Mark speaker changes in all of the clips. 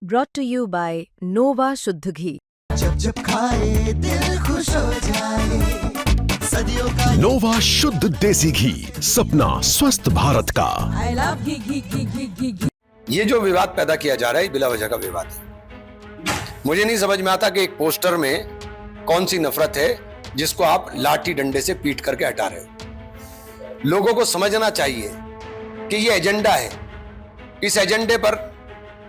Speaker 1: brought to you by Nova शुद्ध घी।
Speaker 2: जब जब खाए दिल खुश हो जाए, सदियों का
Speaker 3: नोवा शुद्ध देसी घी, सपना स्वस्थ भारत का।
Speaker 4: I love घी घी घी घी घी घी।
Speaker 5: ये जो विवाद पैदा किया जा रहा है बिला वजह का विवाद है। मुझे नहीं समझ में आता कि एक पोस्टर में कौन सी नफरत है जिसको आप लाठी डंडे से पीट करके हटा रहे हो। लोगों को समझना चाहिए कि ये एजेंडा है, इस एजेंडे पर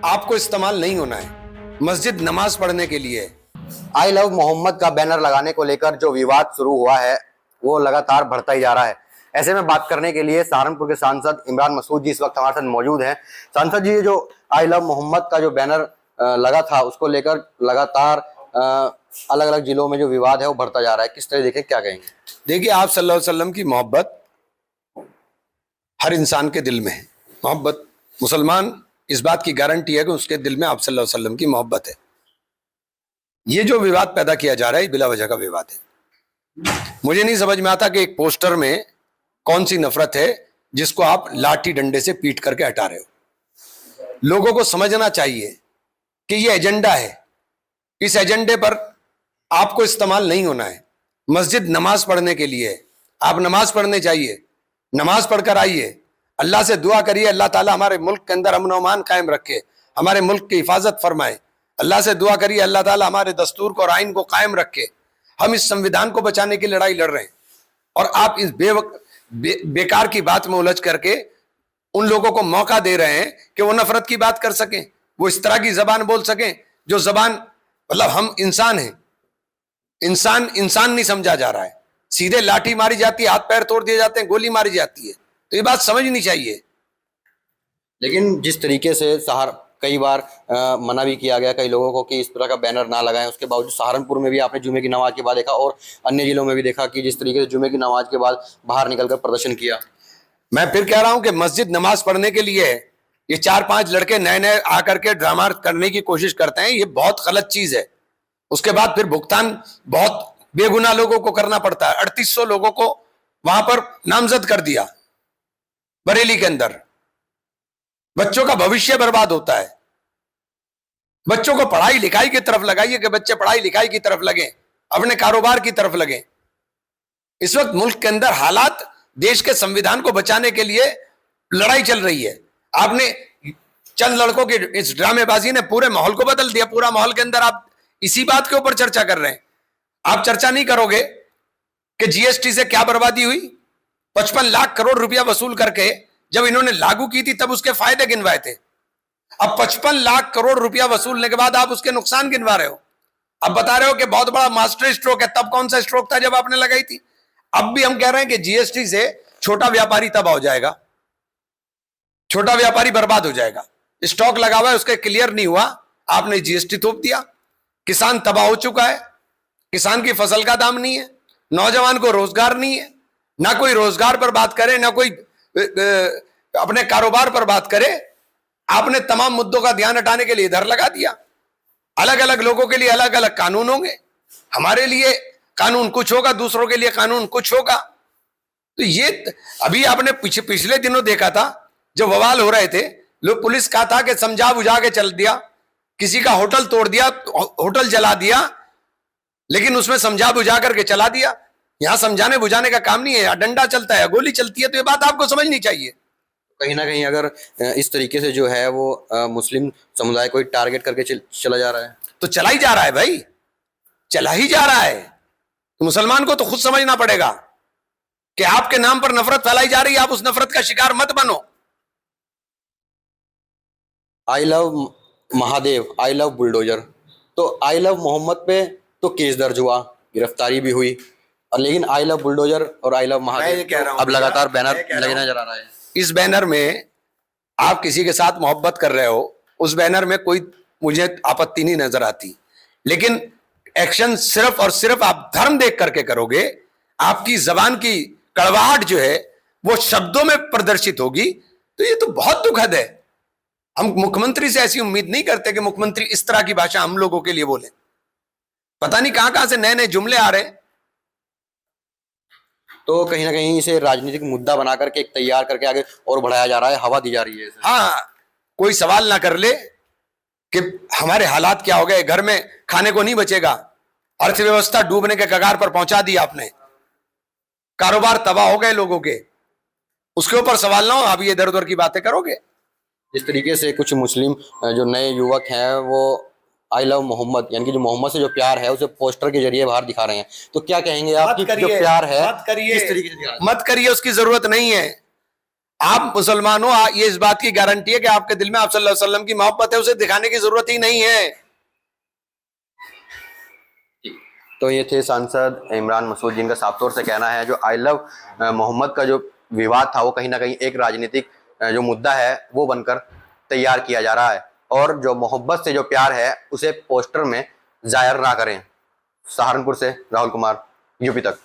Speaker 5: आपको इस्तेमाल नहीं होना है। मस्जिद नमाज पढ़ने के लिए।
Speaker 6: आई लव मोहम्मद का बैनर लगाने को लेकर जो विवाद शुरू हुआ है वो लगातार बढ़ता ही जा रहा है। ऐसे में बात करने के लिए सहारनपुर के सांसद इमरान मसूद जी इस वक्त हमारे साथ मौजूद हैं। सांसद जी, जो आई लव मोहम्मद का जो बैनर लगा था उसको लेकर लगातार अलग अलग जिलों में जो विवाद है वो बढ़ता जा रहा है, किस तरह देखें, क्या कहेंगे?
Speaker 5: देखिए, आप सल्लल्लाहु अलैहि वसल्लम की मोहब्बत हर इंसान के दिल में है। मोहब्बत, मुसलमान इस बात की गारंटी है कि उसके दिल में आप सल्लल्लाहु अलैहि वसल्लम की मोहब्बत है। ये जो विवाद पैदा किया जा रहा है बिला वजह का विवाद है। मुझे नहीं समझ में आता कि एक पोस्टर में कौन सी नफरत है जिसको आप लाठी डंडे से पीट करके हटा रहे हो। लोगों को समझना चाहिए कि ये एजेंडा है, इस एजेंडे पर आपको इस्तेमाल नहीं होना है। मस्जिद नमाज पढ़ने के लिए है। आप नमाज पढ़ने चाहिए, नमाज पढ़कर आइए, अल्लाह से दुआ करिए अल्लाह ताला हमारे मुल्क के अंदर अमन अमान कायम रखे, हमारे मुल्क की हिफाजत फरमाए। अल्लाह से दुआ करिए अल्लाह ताला हमारे दस्तूर को और आइन को कायम रखे। हम इस संविधान को बचाने की लड़ाई लड़ रहे हैं और आप इस बेकार की बात में उलझ करके उन लोगों को मौका दे रहे हैं कि वो नफरत की बात कर सकें, वो इस तरह की जबान बोल सकें जो जबान, मतलब हम इंसान हैं, इंसान नहीं समझा जा रहा है। सीधे लाठी मारी जाती है, हाथ पैर तोड़ दिए जाते हैं, गोली मारी जाती है। तो ये बात समझनी चाहिए।
Speaker 6: लेकिन जिस तरीके से कई बार मना भी किया गया कई लोगों को कि इस तरह का बैनर ना लगाएं, उसके बावजूद सहारनपुर में भी आपने जुमे की नमाज के बाद देखा और अन्य जिलों में भी देखा कि जिस तरीके से जुमे की नमाज के बाद बाहर निकलकर प्रदर्शन किया।
Speaker 5: मैं फिर कह रहा हूं कि मस्जिद नमाज पढ़ने के लिए ये 4-5 लड़के नए नए आकर के ड्रामा करने की कोशिश करते हैं, ये बहुत गलत चीज है। उसके बाद फिर भुगतान बहुत बेगुनाह लोगों को करना पड़ता है। 3800 लोगों को वहां पर नामजद कर दिया बरेली के अंदर। बच्चों का भविष्य बर्बाद होता है। बच्चों को पढ़ाई लिखाई की तरफ लगाइए कि बच्चे पढ़ाई लिखाई की तरफ लगे, अपने कारोबार की तरफ लगे। इस वक्त मुल्क के अंदर हालात, देश के संविधान को बचाने के लिए लड़ाई चल रही है। आपने चंद लड़कों की इस ड्रामेबाजी ने पूरे माहौल को बदल दिया। पूरा माहौल के अंदर आप इसी बात के ऊपर चर्चा कर रहे हैं। आप चर्चा नहीं करोगे कि जीएसटी से क्या बर्बादी हुई। 55 लाख करोड़ रुपया वसूल करके जब इन्होंने लागू की थी तब उसके फायदे गिनवाए थे। अब 55 लाख करोड़ रुपया वसूलने के बाद आप उसके नुकसान गिनवा रहे हो। अब बता रहे हो कि बहुत बड़ा मास्टर स्ट्रोक है। तब कौन सा स्ट्रोक था जब आपने लगाई थी? अब भी हम कह रहे हैं कि जीएसटी से छोटा व्यापारी तबाह हो जाएगा, छोटा व्यापारी बर्बाद हो जाएगा। स्टॉक लगा हुआ है, उसके क्लियर नहीं हुआ, आपने जीएसटी थोप दिया, किसान तबाह हो चुका है। किसान की फसल का दाम नहीं है, नौजवान को रोजगार नहीं है, ना कोई रोजगार पर बात करे, ना कोई अपने कारोबार पर बात करे। आपने तमाम मुद्दों का ध्यान हटाने के लिए इधर लगा दिया। अलग अलग लोगों के लिए अलग अलग कानून होंगे। हमारे लिए कानून कुछ होगा, दूसरों के लिए कानून कुछ होगा। तो ये अभी आपने पिछले दिनों देखा था जब बवाल हो रहे थे, लोग पुलिस का था कि समझा बुझा के चल दिया, किसी का होटल तोड़ दिया, होटल जला दिया, लेकिन उसमें समझा बुझा करके चला दिया। यहां समझाने बुझाने का काम नहीं है, यहाँ डंडा चलता है, गोली चलती है। तो ये बात आपको समझनी चाहिए।
Speaker 6: कहीं ना कहीं अगर इस तरीके से जो है वो मुस्लिम समुदाय को टारगेट करके चला जा रहा है,
Speaker 5: तो चला ही जा रहा है भाई, चला ही जा रहा है। तो मुसलमान को तो खुद समझना पड़ेगा कि आपके नाम पर नफरत फैलाई जा रही है। आप उस नफरत का शिकार मत बनो।
Speaker 6: I love Mahadev, I love bulldozer, तो आई लव मोहम्मद पे तो केस दर्ज हुआ, गिरफ्तारी भी हुई, और लेकिन आई लव बुलडोजर और आई लव महादेव अब लगातार बैनर लगे नजर आ रहा है।
Speaker 5: इस बैनर में आप किसी के साथ मोहब्बत कर रहे हो, उस बैनर में कोई मुझे आपत्ति नहीं नजर आती, लेकिन एक्शन सिर्फ और सिर्फ आप धर्म देख करके करोगे। आपकी जबान की कड़वाहट जो है वो शब्दों में प्रदर्शित होगी, तो ये तो बहुत दुखद है। हम मुख्यमंत्री से ऐसी उम्मीद नहीं करते कि मुख्यमंत्री इस तरह की भाषा हम लोगों के लिए बोले। पता नहीं कहां कहां से नए नए जुमले आ रहे हैं।
Speaker 6: तो कहीं ना कहीं इसे राजनीतिक मुद्दा बना करके एक तैयार करके आगे और बढ़ाया जा रहा है, हवा दी जा रही है इसे।
Speaker 5: हाँ, कोई सवाल ना कर ले कि हमारे हालात क्या हो गए, घर में खाने को नहीं बचेगा, अर्थव्यवस्था डूबने के कगार पर पहुंचा दी आपने, कारोबार तबाह हो गए लोगों के, उसके ऊपर सवाल ना हो, आप ये इधर उधर की बातें करोगे।
Speaker 6: जिस तरीके से कुछ मुस्लिम जो नए युवक हैं वो आई लव मोहम्मद यानी कि जो मोहम्मद से जो प्यार है उसे पोस्टर के जरिए बाहर दिखा रहे हैं, तो क्या कहेंगे आप कि जो प्यार है किस तरीके से दिखा रहे हैं?
Speaker 5: मत करिए, उसकी जरूरत नहीं है। आप मुसलमान हो, ये इस बात की गारंटी है कि आपके दिल में आप सल्लल्लाहु अलैहि वसल्लम की मोहब्बत है, उसे दिखाने की जरूरत ही नहीं है।
Speaker 6: तो ये थे सांसद इमरान मसूद, जिनका साफ तौर से कहना है जो आई लव मोहम्मद का जो विवाद था वो कहीं ना कहीं एक राजनीतिक जो मुद्दा है वो बनकर तैयार किया जा रहा है, और जो मोहब्बत से जो प्यार है उसे पोस्टर में जाहिर ना करें। सहारनपुर से राहुल कुमार, यूपी तक।